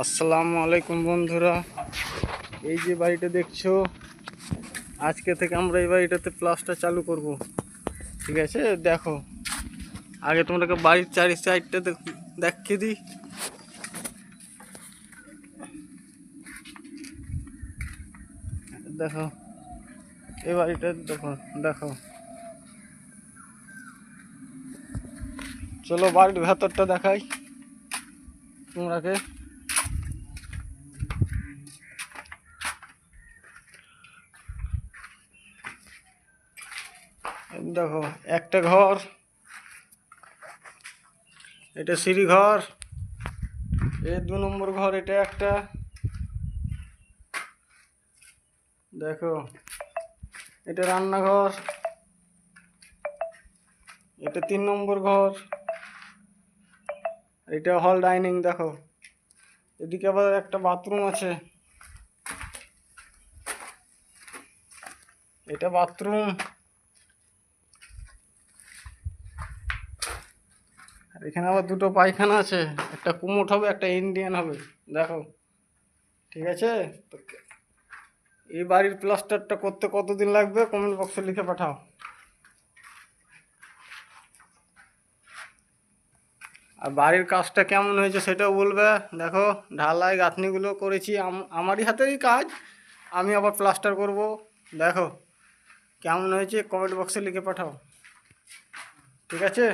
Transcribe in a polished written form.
আসসালামু আলাইকুম বন্ধুরা, এই যে বাড়িটা দেখছো, আজকে থেকে আমরা এই বাড়িটাতে প্লাস্টার চালু করব। ঠিক আছে, দেখো আগে তোমাদেরকে বাড়ির চারি সাইডটা দেখিয়ে দিই। দেখো এই বাড়িটা, দেখো দেখো চলো বাড়ির ভেতরটা দেখাই তোমরাকে। দেখো একটা ঘর, এটা সিঁড়ি ঘর, এই 2 নম্বর ঘর, এটা একটা। দেখো এটা রান্নাঘর, এটা 3 নম্বর ঘর, এটা হল ডাইনিং। দেখো এদিকে আবার একটা বাথরুম আছে, এটা বাথরুম। আর এখানে আবার 2টো পায়খানা আছে, একটা কুমোট হবে, একটা ইন্ডিয়ান হবে। দেখো ঠিক আছে। তো এই বাড়ির প্লাস্টারটা করতে কতদিন লাগবে কমেন্ট বক্সে লিখে পাঠাও। আর বাড়ির কাজটা কেমন হয়েছে সেটাও বলবে। দেখো ঢালাই গাঁথনিগুলো করেছি, আমারই হাতেরই কাজ, আমি আবার প্লাস্টার করব। দেখো কেমন হয়েছে কমেন্ট বক্সে লিখে পাঠাও। ঠিক আছে।